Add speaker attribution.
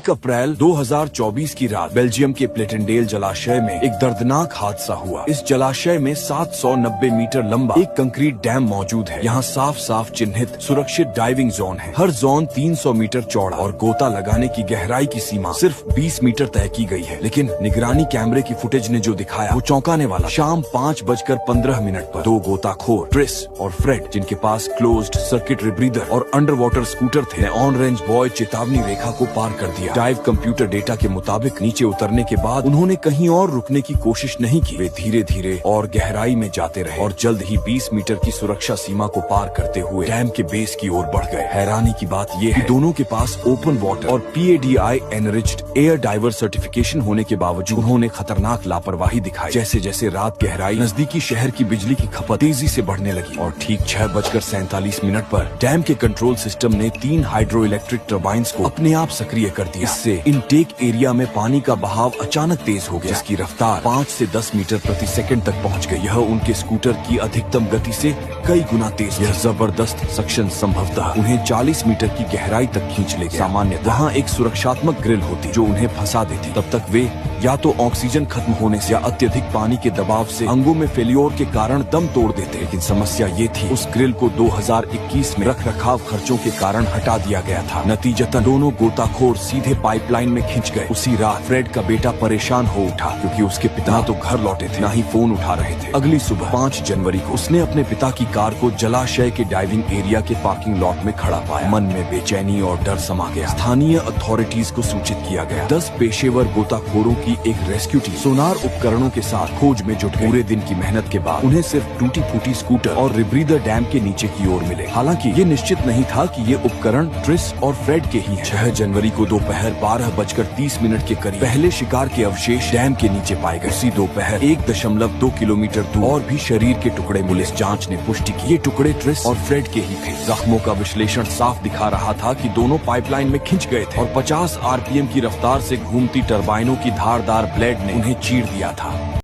Speaker 1: 1 अप्रैल 2024 की रात बेल्जियम के प्लेटेंडेल जलाशय में एक दर्दनाक हादसा हुआ। इस जलाशय में 790 मीटर लंबा एक कंक्रीट डैम मौजूद है। यहाँ साफ साफ चिन्हित सुरक्षित डाइविंग जोन है। हर जोन 300 मीटर चौड़ा और गोता लगाने की गहराई की सीमा सिर्फ 20 मीटर तय की गई है। लेकिन निगरानी कैमरे की फुटेज ने जो दिखाया वो चौंकाने वाला। शाम 5:15 पर 2 गोताखोर ट्रिस और फ्रेड, जिनके पास क्लोज्ड सर्किट रीब्रीदर और अंडर वाटर स्कूटर थे, ऑन रेंज बॉय चेतावनी रेखा को पार कर दिया। डाइव कंप्यूटर डेटा के मुताबिक नीचे उतरने के बाद उन्होंने कहीं और रुकने की कोशिश नहीं की। वे धीरे धीरे और गहराई में जाते रहे और जल्द ही 20 मीटर की सुरक्षा सीमा को पार करते हुए डैम के बेस की ओर बढ़ गए। हैरानी की बात यह है कि दोनों के पास ओपन वाटर और PADI enriched air diver certification होने के बावजूद उन्होंने खतरनाक लापरवाही दिखाई। जैसे जैसे रात गहराई, नजदीकी शहर की बिजली की खपत तेजी से बढ़ने लगी और ठीक 6:47 पर डैम के कंट्रोल सिस्टम ने 3 हाइड्रो इलेक्ट्रिक टर्बाइंस को अपने आप सक्रिय कर दिया। इससे इनटेक एरिया में पानी का बहाव अचानक तेज हो गया, जिसकी रफ्तार 5 से 10 मीटर प्रति सेकंड तक पहुंच गई। यह उनके स्कूटर की अधिकतम गति से कई गुना तेज। यह जबरदस्त सक्शन संभवतः उन्हें 40 मीटर की गहराई तक खींच ले गया। सामान्य वहाँ एक सुरक्षात्मक ग्रिल होती जो उन्हें फंसा देती। तब तक वे या तो ऑक्सीजन खत्म होने से या अत्यधिक पानी के दबाव से अंगों में फेल्योर के कारण दम तोड़ देते। लेकिन समस्या ये थी, उस ग्रिल को 2021 में रखरखाव खर्चों के कारण हटा दिया गया था। नतीजतन दोनों गोताखोर सीधे पाइपलाइन में खिंच गए। उसी रात फ्रेड का बेटा परेशान हो उठा क्योंकि उसके पिता तो घर लौटे थे, ना ही फोन उठा रहे थे। अगली सुबह 5 जनवरी को उसने अपने पिता की कार को जलाशय के डाइविंग एरिया के पार्किंग लॉट में खड़ा पाया। मन में बेचैनी और डर समा गया। स्थानीय अथॉरिटीज को सूचित किया गया। 10 पेशेवर गोताखोरों की एक रेस्क्यू टीम सोनार उपकरणों के साथ खोज में जुट गई। पूरे दिन की मेहनत के बाद उन्हें सिर्फ टूटी फूटी स्कूटर और रिब्रीदर डैम के नीचे की ओर मिले। हालांकि ये निश्चित नहीं था कि ये उपकरण ट्रिस और फ्रेड के ही हैं। 6 जनवरी को दोपहर 12:30 के करीब पहले शिकार के अवशेष डैम के नीचे पाए गए। उसी दोपहर 1.2 किलोमीटर दूर और भी शरीर के टुकड़े मिले। जांच ने पुष्टि की ये टुकड़े ट्रिस और फ्रेड के ही थे। जख्मों का विश्लेषण साफ दिखा रहा था कि दोनों पाइपलाइन में खिंच गए थे और 50 RPM की रफ्तार से घूमती टर्बाइनों की धारदार ब्लेड ने उन्हें चीर दिया था।